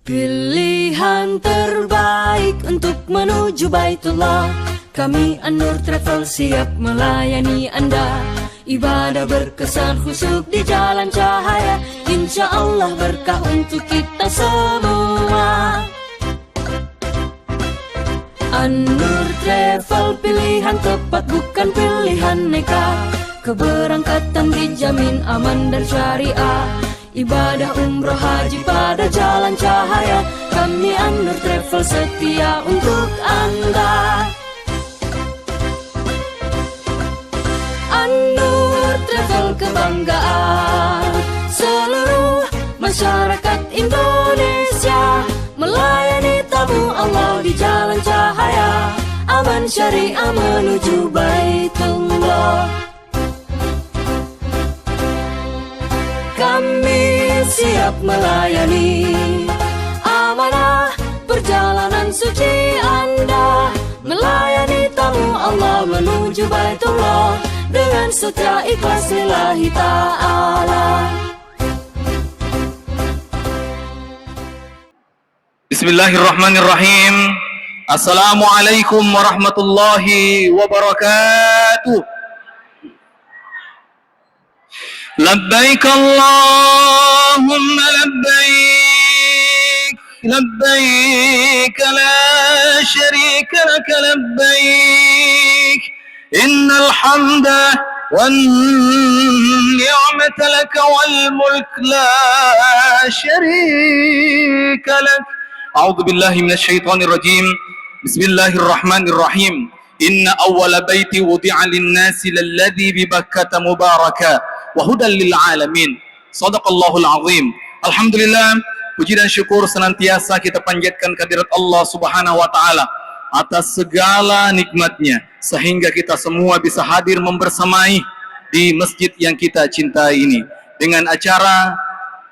Pilihan terbaik untuk menuju Baitullah. Kami An-Nur Travel siap melayani Anda. Ibadah berkesan khusyuk di jalan cahaya. Insya Allah berkah untuk kita semua. An-Nur Travel pilihan tepat, bukan pilihan nekat. Keberangkatan dijamin aman dan syariah. Ibadah umroh haji pada jalan cahaya. Kami An-Nur Travel setia untuk Anda. An-Nur Travel kebanggaan seluruh masyarakat Indonesia. Melayani tamu Allah di jalan cahaya. Aman syariah menuju Baitullah. Kami siap melayani amanah perjalanan suci Anda. Melayani tamu Allah menuju Baitullah dengan setia ikhlas lillahi ta'ala. Bismillahirrahmanirrahim. Assalamualaikum warahmatullahi wabarakatuh. Labbaik Allahumma labbaik, labbaik la syarika lak labbaik, innal hamda wan ni'mata lak wal mulk la syarika lak. A'udzu billahi minasy syaithanir rajim. Bismillahirrahmanirrahim. Inna awwala baiti wudi'a lin-nasi lalladzi bi Bakkah mubaraka wa hudan lil alamin. Shadaqallahul azim. Alhamdulillah, puji dan syukur senantiasa kita panjatkan kehadirat Allah Subhanahu wa taala atas segala nikmatnya sehingga kita semua bisa hadir membersamai di masjid yang kita cintai ini dengan acara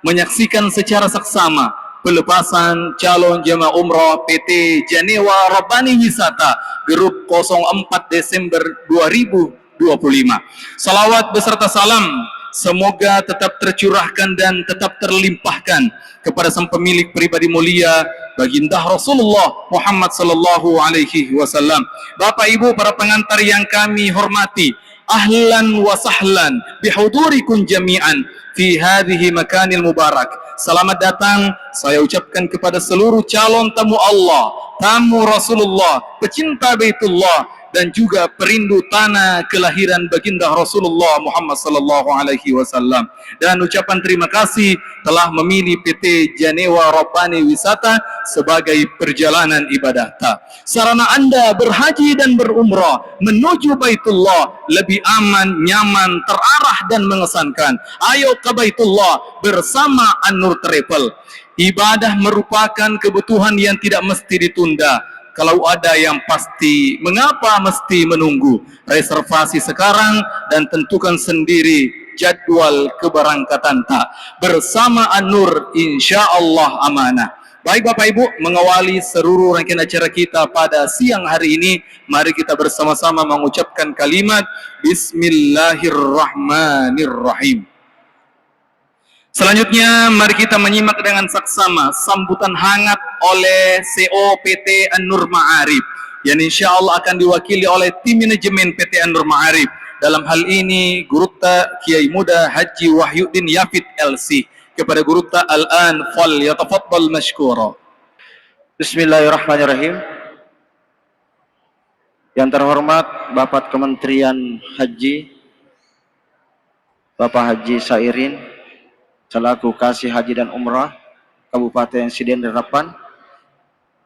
menyaksikan secara saksama pelepasan calon jemaah umroh PT Janewa Rabbani Wisata Grup 04 Desember 2025. Salawat beserta salam semoga tetap tercurahkan dan tetap terlimpahkan kepada sang pemilik pribadi mulia baginda Rasulullah Muhammad sallallahu alaihi wasallam. Bapak Ibu para pengantar yang kami hormati, ahlan wa sahlan bihudurikum jami'an fi hadhihi makanil mubarak. Selamat datang saya ucapkan kepada seluruh calon tamu Allah, tamu Rasulullah, pecinta Baitullah dan juga perindu tanah kelahiran baginda Rasulullah Muhammad sallallahu alaihi wasallam. Dan ucapan terima kasih telah memilih PT Janewa Rabbani Wisata sebagai perjalanan ibadah. Sarana Anda berhaji dan berumrah menuju Baitullah lebih aman, nyaman, terarah dan mengesankan. Ayo ke Baitullah bersama An-Nur Travel. Ibadah merupakan kebutuhan yang tidak mesti ditunda. Kalau ada yang pasti, mengapa mesti menunggu? Reservasi sekarang dan tentukan sendiri jadwal keberangkatan tak. Bersama An-Nur, insya Allah amanah. Baik Bapak Ibu, mengawali seluruh rangkaian acara kita pada siang hari ini, mari kita bersama-sama mengucapkan kalimat Bismillahirrahmanirrahim. Selanjutnya mari kita menyimak dengan saksama sambutan hangat oleh CEO PT An-Nur Ma'arif yang insya Allah akan diwakili oleh tim manajemen PT An-Nur Ma'arif. Dalam hal ini Gurutta Kiai Muda Haji Wahyuddin Yafid LC. Kepada Gurutta al-an fal yatafaddal mashkura. Bismillahirrahmanirrahim. Yang terhormat Bapak Kementerian Haji, Bapak Haji Sairin selaku Kasih Haji dan Umrah Kabupaten Siden Harapan,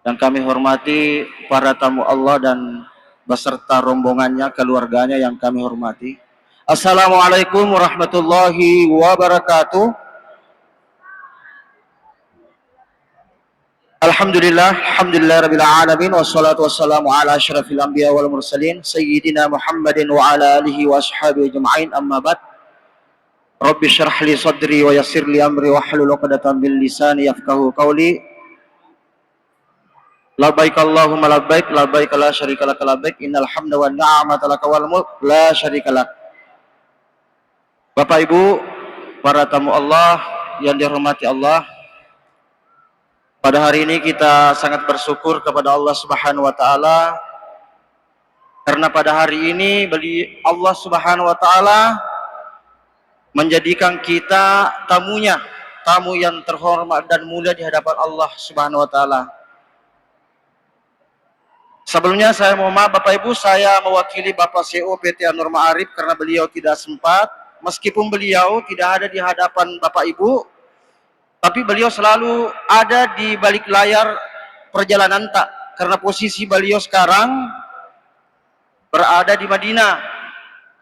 dan kami hormati para tamu Allah dan beserta rombongannya, keluarganya yang kami hormati. Assalamualaikum warahmatullahi wabarakatuh. Alhamdulillah rabbil alamin, wassalatu wassalamu ala asyrafil anbiya wal mursalin sayyidina Muhammadin wa ala alihi wa ashabihi ajma'in, amma ba'd. Rabbi syrah li sadri wa yassir li amri wa hlul 'uqdatam min lisani yafqahu qawli. Labbaik Allahumma labbaik, labbaik la syarika lak labbaik, innal hamda wan ni'mata lak wal mulk la syarika lak. Bapak Ibu, para tamu Allah yang dihormati Allah, Pada hari ini kita sangat bersyukur kepada Allah Subhanahu wa taala karena pada hari ini Allah Subhanahu wa taala menjadikan kita tamunya, tamu yang terhormat dan mulia di hadapan Allah Subhanahu wa taala. Sebelumnya saya mohon maaf Bapak Ibu, saya mewakili Bapak CEO PT An-Nur Ma'arif karena beliau tidak sempat, meskipun beliau tidak ada di hadapan Bapak Ibu, tapi beliau selalu ada di balik layar perjalanan tak, karena posisi beliau sekarang berada di Madinah.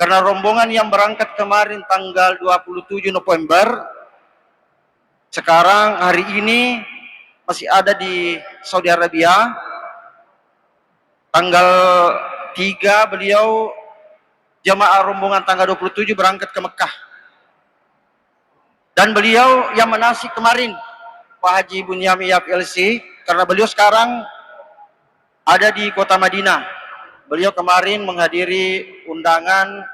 Karena rombongan yang berangkat kemarin tanggal 27 November, sekarang hari ini masih ada di Saudi Arabia. Tanggal 3 beliau jamaah rombongan tanggal 27 berangkat ke Mekah. Dan beliau yang menasik kemarin, Pak Haji Bunyami LC, karena beliau sekarang ada di kota Madinah. Beliau kemarin menghadiri undangan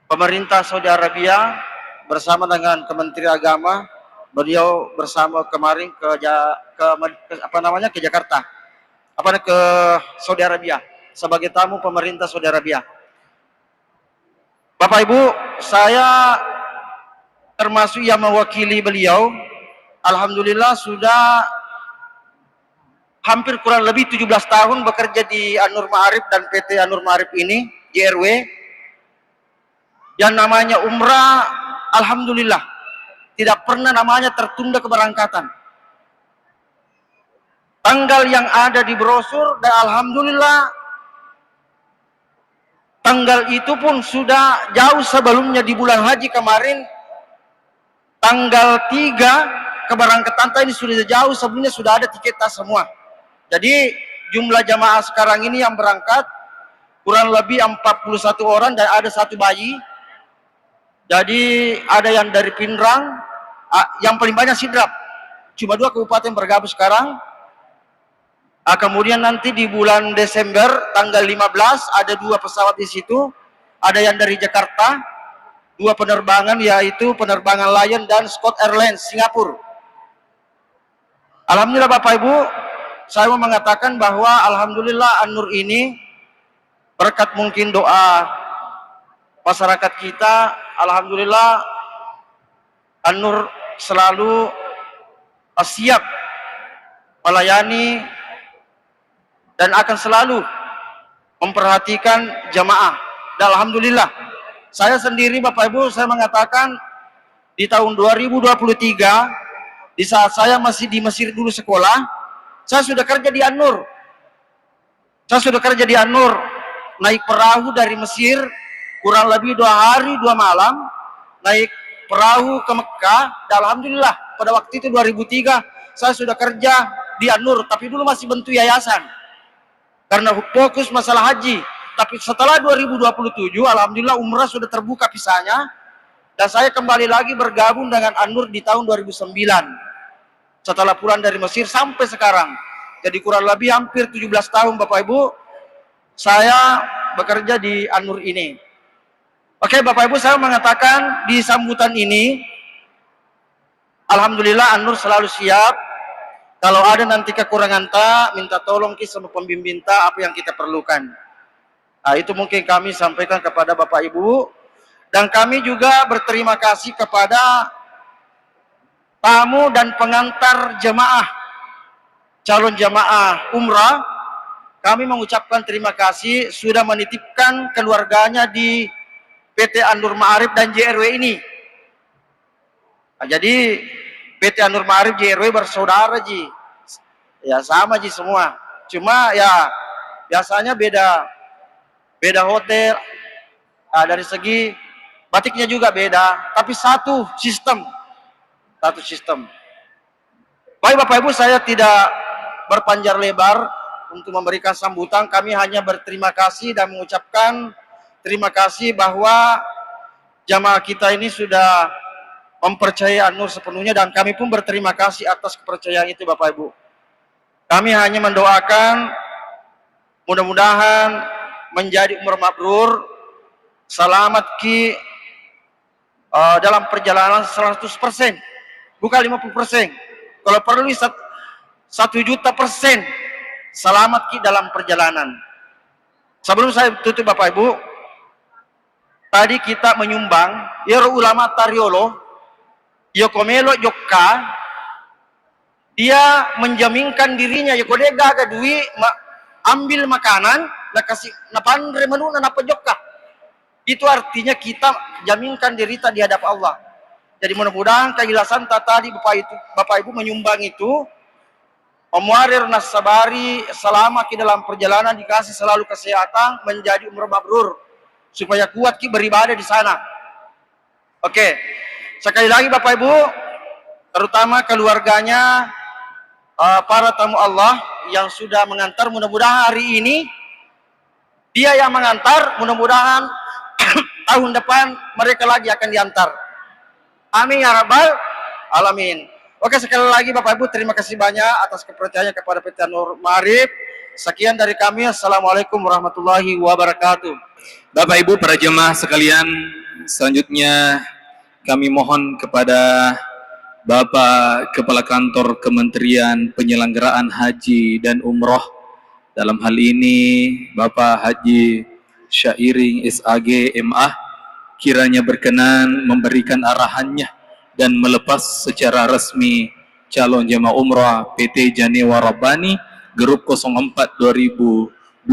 pemerintah Saudi Arabia bersama dengan Kementerian Agama. Beliau bersama kemarin ke Jakarta, ke Saudi Arabia sebagai tamu pemerintah Saudi Arabia. Bapak Ibu, saya termasuk yang mewakili beliau. Alhamdulillah sudah hampir kurang lebih 17 tahun bekerja di An-Nur Ma'arif dan PT An-Nur Ma'arif ini, JRW. Yang namanya umrah, alhamdulillah tidak pernah namanya tertunda keberangkatan. Tanggal yang ada di brosur dan alhamdulillah tanggal itu pun sudah jauh sebelumnya di bulan haji kemarin. Tanggal 3 keberangkatan ini sudah jauh sebelumnya, sudah ada tiket semua. Jadi jumlah jamaah sekarang ini yang berangkat kurang lebih 41 orang dan ada satu bayi. Jadi ada yang dari Pinrang, yang paling banyak Sidrap. Cuma 2 kabupaten bergabung sekarang. Kemudian nanti di bulan Desember tanggal 15 ada 2 pesawat di situ. Ada yang dari Jakarta, 2 penerbangan, yaitu penerbangan Lion dan Scott Airlines Singapura. Alhamdulillah Bapak Ibu, saya mau mengatakan bahwa alhamdulillah An-Nur ini berkat mungkin doa masyarakat kita, alhamdulillah An-Nur selalu siap melayani dan akan selalu memperhatikan jamaah. Dan alhamdulillah saya sendiri Bapak Ibu, saya mengatakan di tahun 2023 di saat saya masih di Mesir dulu sekolah, saya sudah kerja di An-Nur. Saya sudah kerja di An-Nur, naik perahu dari Mesir kurang lebih 2 hari 2 malam, naik perahu ke Mekah. Dan alhamdulillah pada waktu itu 2003 saya sudah kerja di An-Nur, tapi dulu masih bentuk yayasan karena fokus masalah haji. Tapi setelah 2027 alhamdulillah umrah sudah terbuka pisahnya, dan saya kembali lagi bergabung dengan An-Nur di tahun 2009 setelah pulang dari Mesir sampai sekarang. Jadi kurang lebih hampir 17 tahun Bapak Ibu saya bekerja di An-Nur ini. Oke Bapak Ibu, saya mengatakan di sambutan ini alhamdulillah An-Nur selalu siap. Kalau ada nanti kekurangan minta tolong sama pembimbing apa yang kita perlukan. Nah, itu mungkin kami sampaikan kepada Bapak Ibu. Dan kami juga berterima kasih kepada tamu dan pengantar jemaah, calon jemaah umrah. Kami mengucapkan terima kasih sudah menitipkan keluarganya di PT An-Nur Ma'arif dan JRW ini. Nah, jadi PT An-Nur Ma'arif JRW bersaudara Ji. Ya sama Ji semua. Cuma ya biasanya beda hotel. Nah, dari segi batiknya juga beda, tapi satu sistem. Baik Bapak Ibu, saya tidak berpanjang lebar untuk memberikan sambutan. Kami hanya berterima kasih dan mengucapkan terima kasih bahwa jamaah kita ini sudah mempercayai An-Nur sepenuhnya, dan kami pun berterima kasih atas kepercayaan itu Bapak Ibu. Kami hanya mendoakan mudah-mudahan menjadi umur mabrur, selamat dalam perjalanan 100%. bukan 50%. Kalau perlu 1.000.000% selamat ki dalam perjalanan. Sebelum saya tutup Bapak Ibu, tadi kita menyumbang, ya ulama tariolo, ya komelo jokka, dia menjaminkan dirinya, ya kode gaga duit, ambil makanan, na kasih, na pandre menu, na napajokka. Itu artinya kita jaminkan diri di hadapan Allah. Jadi mudah-mudahan kejelasan tadi Bapak Ibu menyumbang itu, Om Warir Nasabari selama di dalam perjalanan dikasih selalu kesehatan, menjadi umur mabrur supaya kuat ki beribadah di sana. Oke, sekali lagi Bapak Ibu, terutama keluarganya, para tamu Allah yang sudah mengantar, mudah-mudahan hari ini dia yang mengantar, mudah-mudahan tahun depan mereka lagi akan diantar. Amin ya rabbal alamin. Oke, sekali lagi Bapak Ibu, terima kasih banyak atas kepercayaannya kepada PT Nur Ma'arif. Sekian dari kami. Assalamualaikum warahmatullahi wabarakatuh. Bapak Ibu para jemaah sekalian, selanjutnya kami mohon kepada Bapak Kepala Kantor Kementerian Penyelenggaraan Haji dan Umroh, dalam hal ini Bapak Haji Syairing SAG MA, kiranya berkenan memberikan arahannya dan melepas secara resmi calon jemaah umrah PT Janewa Rabbani Grup 04 2025.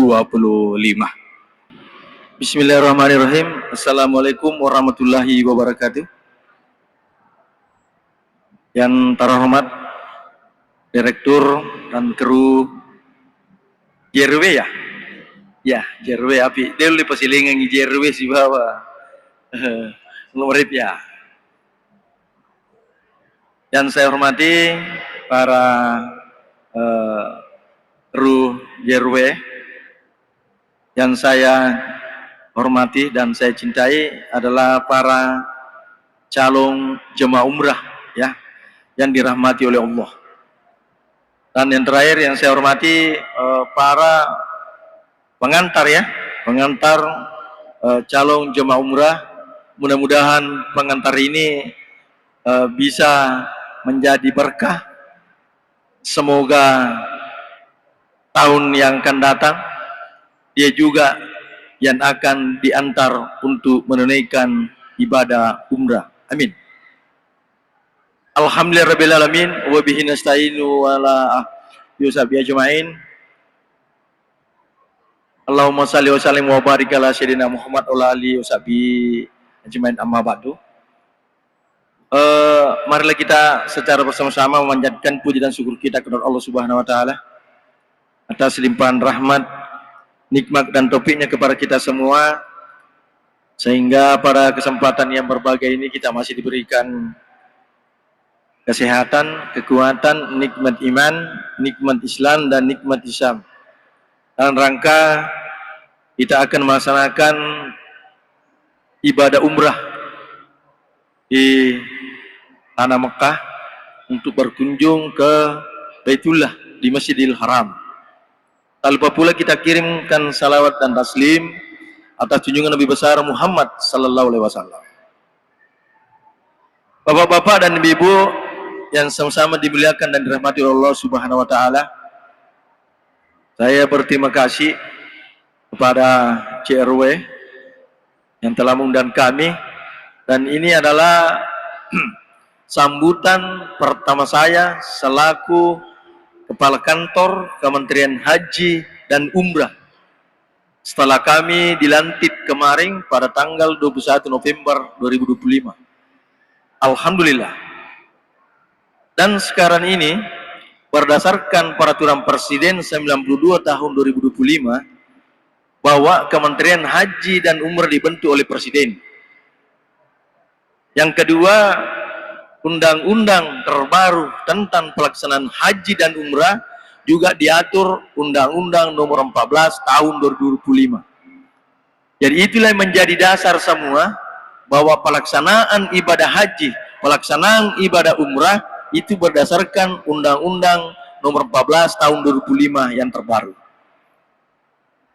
Bismillahirrahmanirrahim. Assalamualaikum warahmatullahi wabarakatuh. Yang terhormat Direktur dan kru JRW ya? Ya, JRW api. Dia lu pasilingan JRW si bawa. Ngurip ya. Yang saya hormati para kru JRW, yang saya hormati dan saya cintai adalah para calon jemaah umrah ya, yang dirahmati oleh Allah. Dan yang terakhir yang saya hormati para pengantar ya, pengantar calon jemaah umrah. Mudah-mudahan pengantar ini bisa menjadi berkah. Semoga tahun yang akan datang dia juga yang akan diantar untuk menunaikan ibadah umrah. Amin. Alhamdulillahirrabbilalamin wa bihi nasta'inu wa la yusabi ajma'in. Allahumma salli wa sallim wa barik ala sayyidina Muhammad wa alihi wasabi ajma'in, amma ba'du. Marilah kita secara bersama-sama memanjatkan puji dan syukur kita kepada Allah Subhanahu wa taala atas limpahan rahmat, nikmat dan taufiknya kepada kita semua, sehingga pada kesempatan yang berbahagia ini kita masih diberikan kesehatan, kekuatan, nikmat iman, nikmat Islam, dan nikmat Islam. Dalam rangka kita akan melaksanakan ibadah umrah di tanah Mekah untuk berkunjung ke Baitullah di Masjidil Haram. Tak lupa pula kita kirimkan salawat dan taslim atas junjungan Nabi besar Muhammad sallallahu alaihi wasallam. Bapak-bapak dan ibu-ibu yang sama-sama dimuliakan dan dirahmati oleh Allah Subhanahu wa taala, saya berterima kasih kepada CRW yang telah mengundang kami, dan ini adalah sambutan pertama saya selaku Kepala Kantor Kementerian Haji dan Umrah setelah kami dilantik kemarin pada tanggal 21 November 2025. Alhamdulillah. Dan sekarang ini berdasarkan peraturan Presiden 92 tahun 2025 bahwa Kementerian Haji dan Umrah dibentuk oleh Presiden. Yang kedua, undang-undang terbaru tentang pelaksanaan haji dan umrah juga diatur Undang-Undang Nomor 14 Tahun 2025. Jadi itulah yang menjadi dasar semua bahwa pelaksanaan ibadah haji, pelaksanaan ibadah umrah itu berdasarkan Undang-Undang Nomor 14 Tahun 2005 yang terbaru.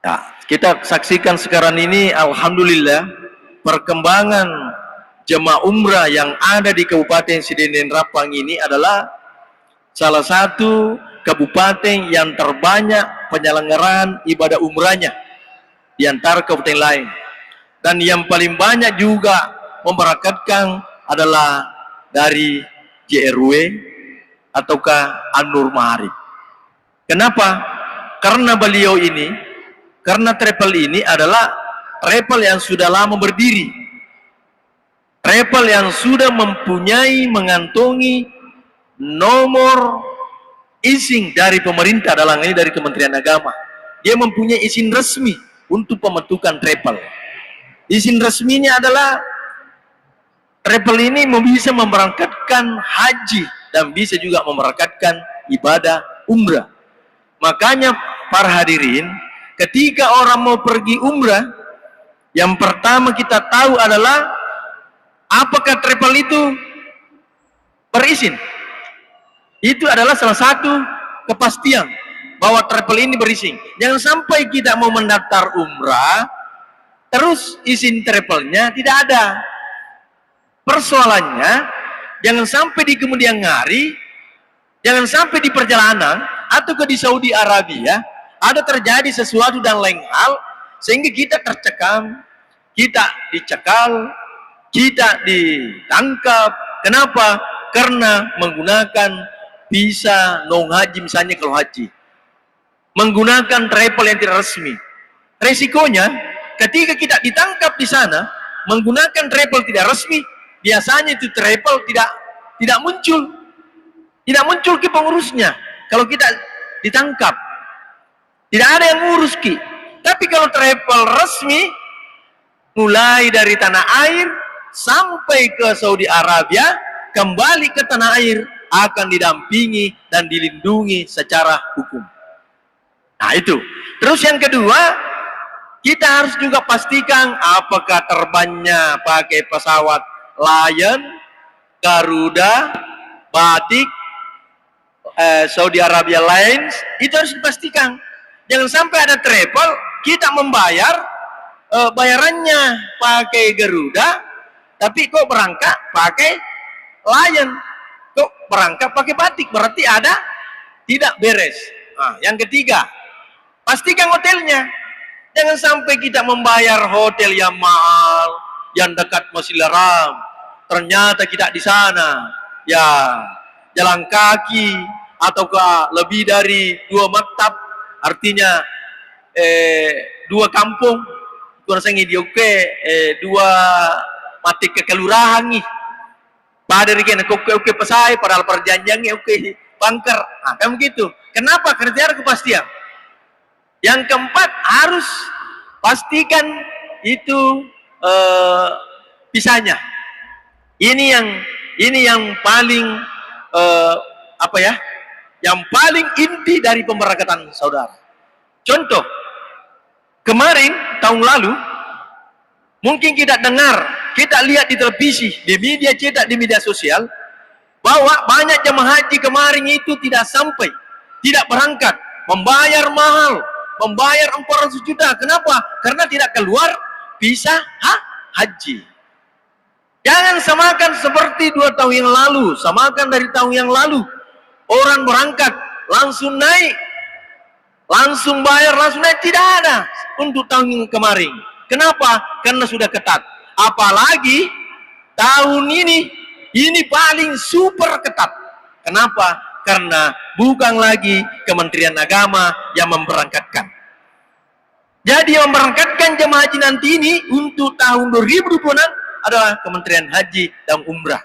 Nah, kita saksikan sekarang ini, alhamdulillah, perkembangan jemaah umrah yang ada di Kabupaten Sidenden Rapang ini adalah salah satu kabupaten yang terbanyak penyelenggaraan ibadah umrahnya di antara kabupaten lain. Dan yang paling banyak juga memberangkatkan adalah dari JRW ataukah An-Nur Ma'arif. Kenapa? Karena beliau ini, karena travel ini adalah travel yang sudah lama berdiri, travel yang sudah mempunyai, mengantongi nomor izin dari pemerintah, dalam ini dari Kementerian Agama. Dia mempunyai izin resmi untuk pembentukan travel. Izin resminya adalah travel ini bisa memberangkatkan haji dan bisa juga memberangkatkan ibadah umrah. Makanya para hadirin, ketika orang mau pergi umrah, yang pertama kita tahu adalah apakah travel itu berizin. Itu adalah salah satu kepastian bahwa travel ini berizin. Jangan sampai kita mau mendaftar umrah terus izin travelnya tidak ada. Persoalannya, jangan sampai di kemudian hari, jangan sampai di perjalanan atau di Saudi Arabia ada terjadi sesuatu dan lain hal sehingga kita tercekam, kita dicekal, kita ditangkap. Kenapa? Karena menggunakan visa non haji, misalnya kalau haji, menggunakan travel yang tidak resmi. Resikonya ketika kita ditangkap di sana menggunakan travel tidak resmi, biasanya itu travel tidak muncul ke pengurusnya. Kalau kita ditangkap, tidak ada yang ngurus ki. Tapi kalau travel resmi, mulai dari tanah air sampai ke Saudi Arabia, kembali ke tanah air akan didampingi dan dilindungi secara hukum. Nah itu. Terus yang kedua, kita harus juga pastikan apakah terbangnya pakai pesawat Lion, Garuda, Batik, Saudi Arabia Lines. Itu harus dipastikan. Jangan sampai ada travel kita membayar bayarannya pakai Garuda, tapi kok berangkat pakai Lion, kok berangkat pakai Batik, berarti ada tidak beres. Nah, yang ketiga, pastikan hotelnya. Jangan sampai kita membayar hotel yang mahal, yang dekat Masjidil Haram, ternyata kita di sana ya jalan kaki ataukah lebih dari 2 maktab, artinya 2 kampung, kurang sangi dioke 2 mati ke kelurahan nih. Padahal kena oke pesai, padahal perjanjiannya oke bangker. Nah, kan begitu. Kenapa? Karena tidak ada kepastian. Yang keempat, harus pastikan itu visanya. Ini yang paling yang paling inti dari pemberangkatan saudara. Contoh, kemarin tahun lalu mungkin kita dengar, kita lihat di televisi, di media cetak, di media sosial, bahwa banyak jemaah haji kemarin itu tidak sampai, tidak berangkat, membayar mahal, membayar 400 juta. Kenapa? Karena tidak keluar visa haji. Jangan samakan seperti 2 tahun yang lalu, samakan dari tahun yang lalu. Orang berangkat, langsung naik, langsung bayar, langsung naik, tidak ada untuk tahun yang kemarin. Kenapa? Karena sudah ketat. Apalagi tahun ini paling super ketat. Kenapa? Karena bukan lagi Kementerian Agama yang memberangkatkan. Jadi yang memberangkatkan jemaah haji nanti ini untuk tahun 2026 adalah Kementerian Haji dan Umrah.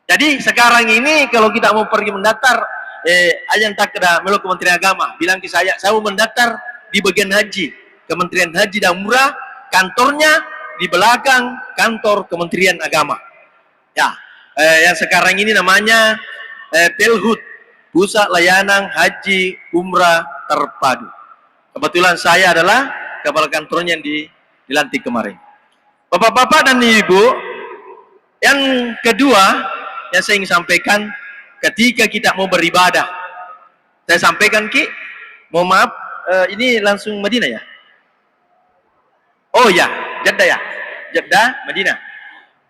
Jadi sekarang ini kalau kita mau pergi mendaftar, ajan tak ada melalui Kementerian Agama, bilang ke saya mau mendaftar di bagian haji, Kementerian Haji dan Umrah, kantornya di belakang kantor Kementerian Agama. Ya, yang sekarang ini namanya Pelhut, Pusat Layanan Haji Umrah Terpadu. Kebetulan saya adalah kepala kantornya yang dilantik kemarin. Bapak-bapak dan ibu, yang kedua yang saya ingin sampaikan, ketika kita mau beribadah, saya sampaikan Ki, mohon maaf, ini langsung Madinah ya? Oh ya, Jeddah ya, Jeddah, Madinah.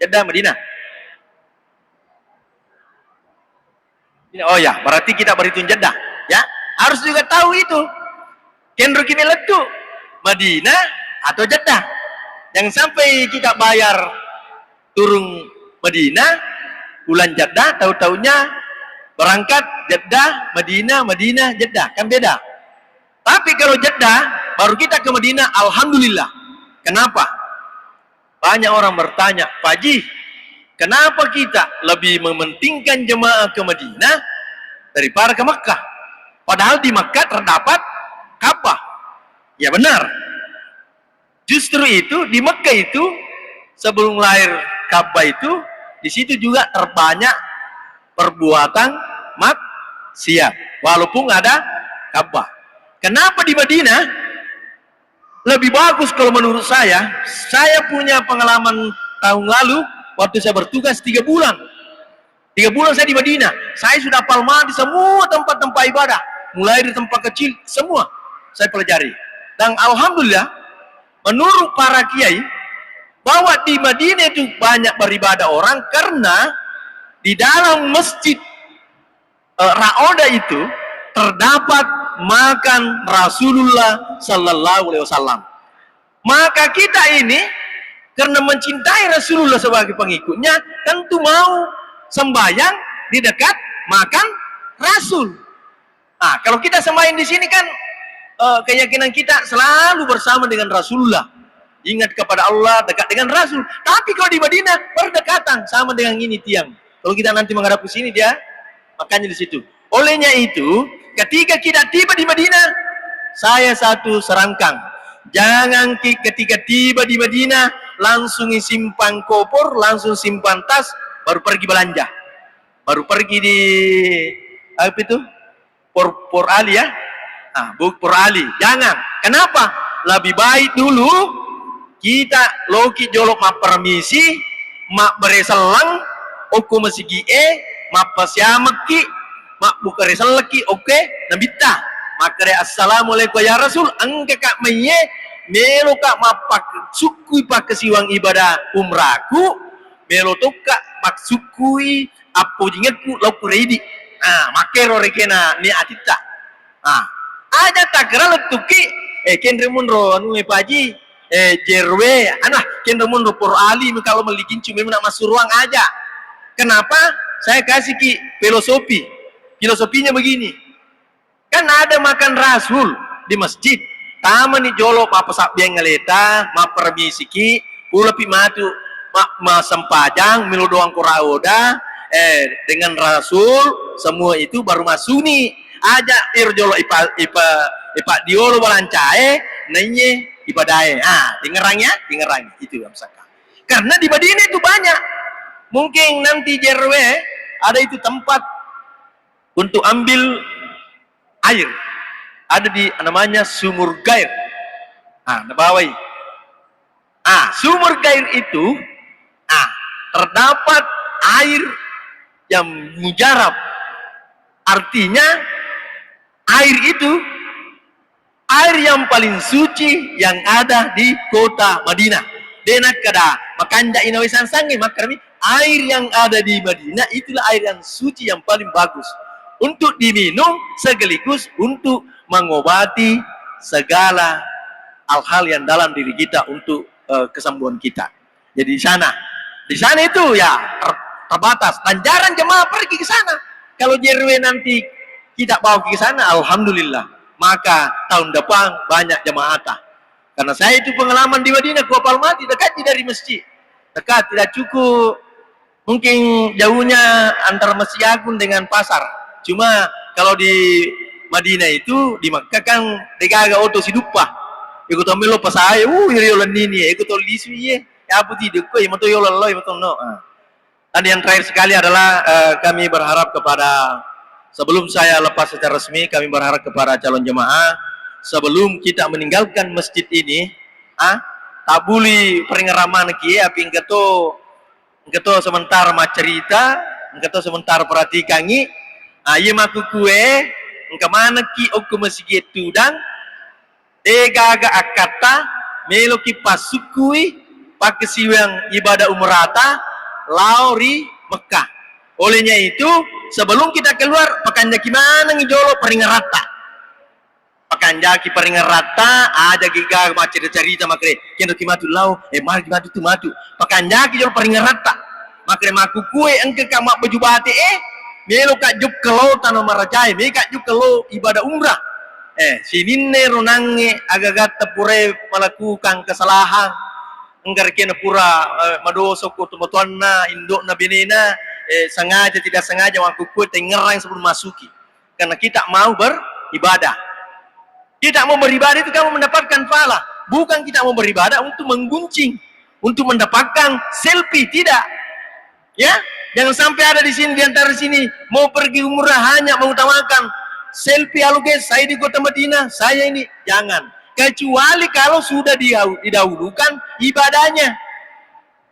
Jeddah, Madinah. Oh ya, berarti kita berhitung Jeddah, ya. Harus juga tahu itu. Kendro kimi letu, Madinah atau Jeddah. Jangan sampai kita bayar turun Madinah, bulan Jeddah, tahu-taunya berangkat Jeddah, Madinah, Madinah, Jeddah, kan beda. Tapi kalau Jeddah, baru kita ke Madinah, alhamdulillah. Kenapa? Banyak orang bertanya, Pak Haji, kenapa kita lebih mementingkan jemaah ke Madinah daripada ke Makkah? Padahal di Makkah terdapat Ka'bah. Ya benar. Justru itu di Makkah itu sebelum lahir Ka'bah itu di situ juga terbanyak perbuatan maksiat walaupun ada Ka'bah. Kenapa di Madinah lebih bagus kalau menurut saya? Saya punya pengalaman tahun lalu waktu saya bertugas 3 bulan. 3 bulan saya di Madinah. Saya sudah hafal di semua tempat-tempat ibadah, mulai dari tempat kecil semua saya pelajari. Dan alhamdulillah menurut para kiai bahwa di Madinah itu banyak beribadah orang karena di dalam masjid Ra'oda itu terdapat makan Rasulullah Sallallahu Alaihi Wasallam. Maka kita ini karena mencintai Rasulullah sebagai pengikutnya, tentu mau sembahyang di dekat makan Rasul. Nah, kalau kita sembahyang di sini kan keyakinan kita selalu bersama dengan Rasulullah, ingat kepada Allah, dekat dengan Rasul. Tapi kalau di Madinah berdekatan sama dengan ini tiang. Kalau kita nanti menghadap ke sini dia makanya di situ. Olehnya itu, ketika kita tiba di Madinah, saya satu serangkang. Jangan ketika tiba di Madinah langsung simpan koper, langsung simpan tas, baru pergi belanja. Baru pergi di apa itu? Por Ali ya. Nah, Por Ali. Jangan. Kenapa? Lebih baik dulu kita loki jolok ma permisi, ma bereselang, oku masigi ma pasyamaki, mak buka resal lagi, oke, nabita. Maka assalamualaikum ya Rasul, angka kak menye, melo kak mapak sukui pak kesiwang ibadah umrahku, melo tu kak mak sukui apo jingetku lauku reidi. Nah, makero rekena ni atita. Nah, aja tak kira letuki, kendre munro anu paji, jerwe, anak kendre munro por ali, kalau melikin cuma nak masuk ruang aja. Kenapa? Saya kasih ki filosofi. Filosofinya begini, kan ada makan Rasul di masjid, tama ni jolo apa sabbiang ngaleta, ma permisi ki, pula pi matu, ma sempajang, milu doang kuraoda, dengan Rasul, semua itu baru masuk nih, aja jolo ipa diolo balancae, nanye ibadae, dengerangnya, itu yang saka. Karena di Madinah itu banyak, mungkin nanti jerwe ada itu tempat untuk ambil air, ada di namanya sumur gair. Nabawai. Sumur gair itu, terdapat air yang mujarab. Artinya air itu air yang paling suci yang ada di kota Madinah. Denak kada makanja inawisan sangi makrami. Air yang ada di Madinah itulah air yang suci yang paling bagus untuk diminum sekaligus untuk mengobati segala hal-hal yang dalam diri kita untuk kesembuhan kita. Jadi di sana itu ya terbatas. Dan jarang jemaah pergi ke sana. Kalau JRW nanti kita bawa ke sana, alhamdulillah. Maka tahun depan banyak jemaah. Karena saya itu pengalaman di Madinah, Kuapal Mati dekat dari masjid, dekat tidak cukup. Mungkin jauhnya antara Masjid Agung dengan pasar. Cuma kalau di Madinah itu, di Makkah kan degaga oto sidupa. Ikut ambil lo pasai, yolan ini, ikut lisu ye. Ya apa tidak kok, yang yolan lo, yang no. Dan yang terakhir sekali adalah kami berharap kepada, sebelum saya lepas secara resmi, kami berharap kepada calon jemaah, sebelum kita meninggalkan masjid ini, tabuli peringaraman ki, api engketo sementara macerita, engketo sementara perhatikangi, iya maku kue, engke mana ki oku masjid tudang, gaga akata, melo ki pasukui, pakai siwang ibadah umrata lauri Mekah. Olehnya itu sebelum kita keluar pakanjaki mana ngijolo peringat rata. Pakanjaki peringat rata ada giga macam cerita makre kendo kimatu lau mari kimatu tu matu. Pakanjaki jolo peringat rata. Makre maku kue engke kamak baju bate melo kak juk kelo tano marajai me kak juk kelo ibadah umrah. Sininne ronange agagat tepure melakukan kesalahan enggar kena pura madoso ko tumotuanna indok na binena sengaja tidak sengaja waktu kuat ngerang sebelum masuki karena kita mau beribadah. Kita mau beribadah itu kamu mendapatkan pahala, bukan kita mau beribadah untuk mengguncing, untuk mendapatkan selfie, tidak. Ya, jangan sampai ada di sini, di antara sini mau pergi umrah hanya mengutamakan selfie. Halo guys, saya di kota Madinah, saya ini. Jangan, kecuali kalau sudah didahulukan ibadahnya.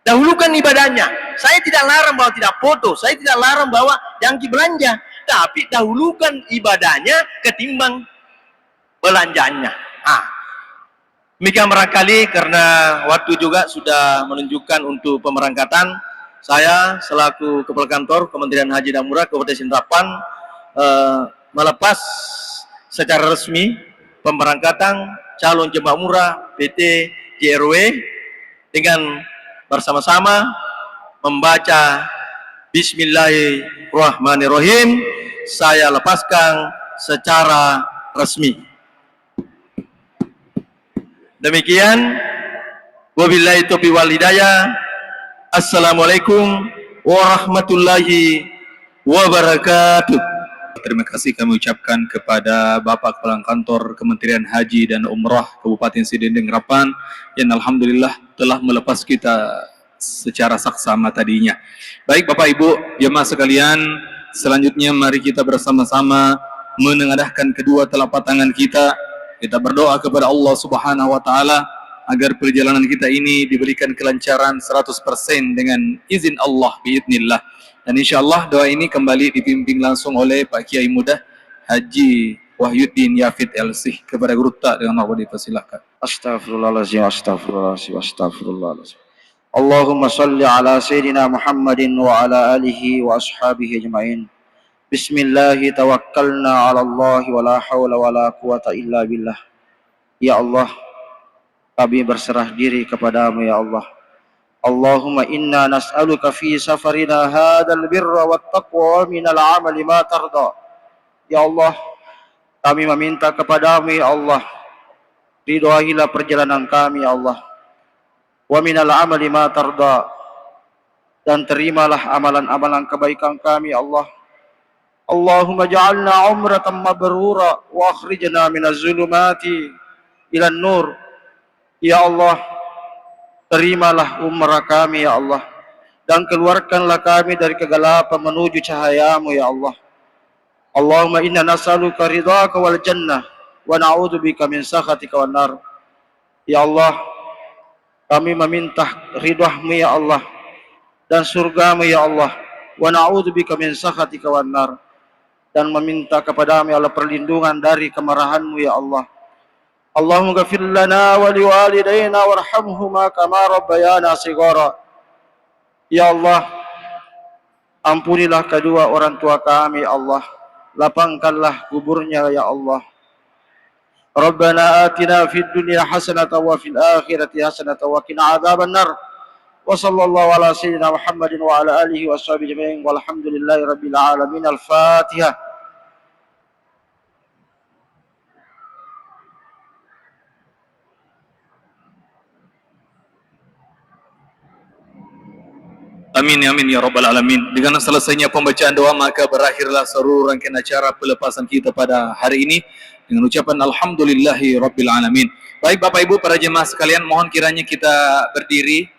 Dahulukan ibadahnya. Saya tidak larang bahwa tidak foto, saya tidak larang bahwa jangki belanja, tapi dahulukan ibadahnya ketimbang belanjanya. Demikian barangkali karena waktu juga sudah menunjukkan untuk pemberangkatan. Saya selaku Kepala Kantor Kementerian Haji dan Umrah Kabupaten Sintarapan melepas secara resmi pemberangkatan calon jemaah umrah PT JRW dengan bersama-sama membaca Bismillahirrahmanirrahim. Saya lepaskan secara resmi. Demikian, wabillahi taufiq wal hidayah. Assalamualaikum warahmatullahi wabarakatuh. Terima kasih kami ucapkan kepada Bapak Kepala Kantor Kementerian Haji dan Umrah Kabupaten Sidending Rapan yang alhamdulillah telah melepas kita secara saksama tadinya. Baik Bapak Ibu jemaah sekalian, selanjutnya mari kita bersama-sama menengadahkan kedua telapak tangan kita. Kita berdoa kepada Allah Subhanahu wa taala agar perjalanan kita ini diberikan kelancaran 100% dengan izin Allah biidznillah. Dan insyaallah doa ini kembali dipimpin langsung oleh Pak Kiai Muda Haji Wahyuddin Yafid LC. Kepada guru tak dengan Allah dipersilakan. Astaghfirullahaladzim, astaghfirullahaladzim, astaghfirullahaladzim. Allahumma salli ala Sayyidina Muhammadin wa ala alihi wa ashabihi ajma'in. Bismillahi tawakkalna ala Allah wa la hawla wa la quwata illa billah. Ya Allah, kami berserah diri kepadamu ya Allah. Allahumma inna nas'aluka fi safarina hadal birra wat taqwa minal amali ma tarda. Ya Allah, kami meminta kepadamu ya Allah, ridhoilah perjalanan kami ya Allah. Wa minal amali ma tarda, dan terimalah amalan-amalan kebaikan kami ya Allah. Allahumma ja'alna umratan mabrura wa akhrijna minaz zulumati ilan nur. Ya Allah, terimalah umrah kami ya Allah, dan keluarkanlah kami dari kegelapan menuju cahayamu ya Allah. Allahumma inna nas'aluka ridhaka wal jannah wa na'udzubika min sakhatika wan nar. Ya Allah, kami meminta ridhamu ya Allah dan surgamu ya Allah. Wa na'udzubika min sakhatika wan nar, dan meminta kepadamu ya Allah perlindungan dari kemarahanmu ya Allah. Allahumma ghafir lana wa liwalidayna warhamhuma kama rabbayana shighara. Ya Allah, ampunilah kedua orang tua kami ya Allah, lapangkanlah kuburnya ya Allah. Rabbana atina fid dunya hasanatan wa fil akhirati hasanatan wa qina adzaban nar. Wa sallallahu ala sayyidina Muhammadin wa ala alihi wa sahbihi ajma'in walhamdulillahi rabbil alamin. Al-Fatihah. Amin ya amin ya rabbal alamin. Dengan selesainya pembacaan doa maka berakhirlah seluruh rangkaian acara pelepasan kita pada hari ini dengan ucapan alhamdulillahi rabbil alamin. Baik Bapak Ibu para jemaah sekalian, mohon kiranya kita berdiri,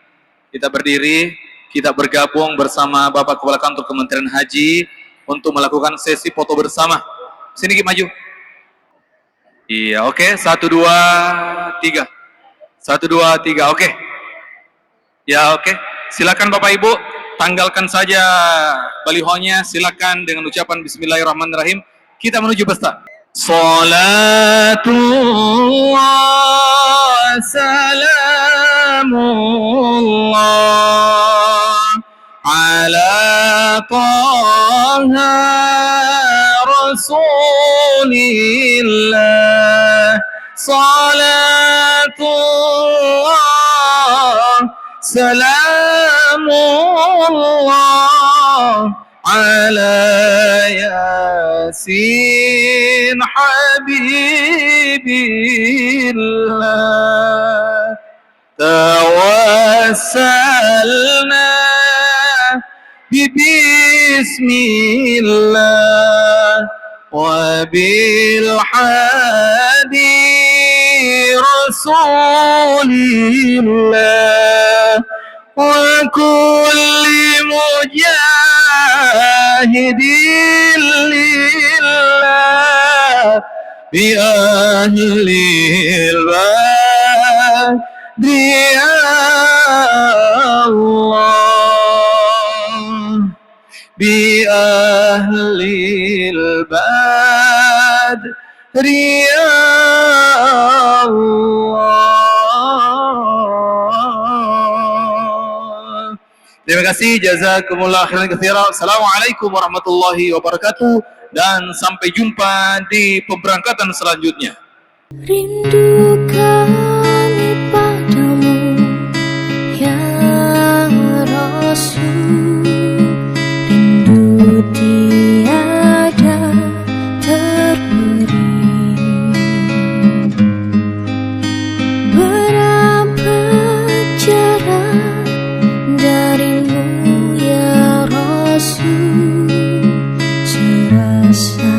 kita bergabung bersama Bapak Kepala Kantor Kementerian Haji untuk melakukan sesi foto bersama. Sini Ki maju. Iya, oke. 1 2 3. 1 2 3. Oke. Ya, oke. Silakan Bapak Ibu, tanggalkan saja balihonya. Silakan dengan ucapan Bismillahirrahmanirrahim. Kita menuju pesta. Salatullah salam الله على طه رسول الله صلاة الله سلام الله على ياسين حبيب الله توسلنا بسم الله وبالحادي رسول الله وكل مجاهد لله بأهل البدر يا الله بأهل البدر يا Allah. Terima kasih, jazakumullah khairan katsiran. Assalamualaikum warahmatullahi wabarakatuh dan sampai jumpa di pemberangkatan selanjutnya. Rindu kami padamu ya Rasul, rindu tiada terperi. Berapa jarak darimu ya Rasul, serasa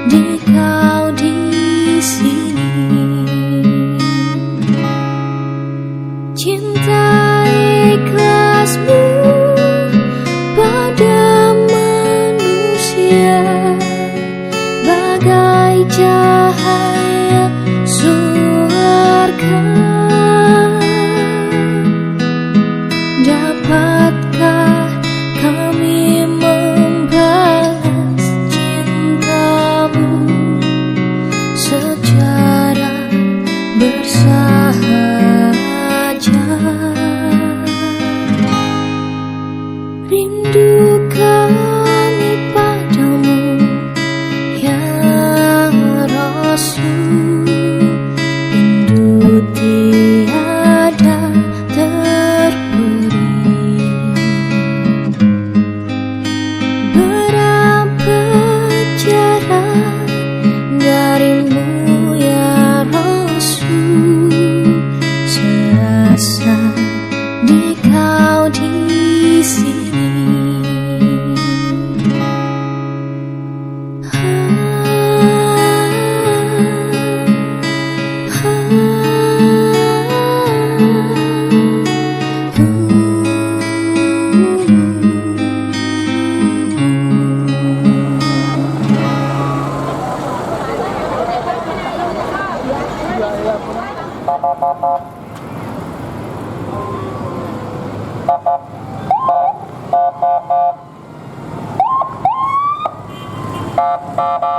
di kau di sini. Cinta ikhlasmu pada manusia bagai cahaya surga. Dapatkah kami membalas cintamu secara bersahaja? Rindu kami padamu ya Rasul, rindu tiada terperi. Berapa jarak darimu ya Rasul, serasa di kau di sini. Bye.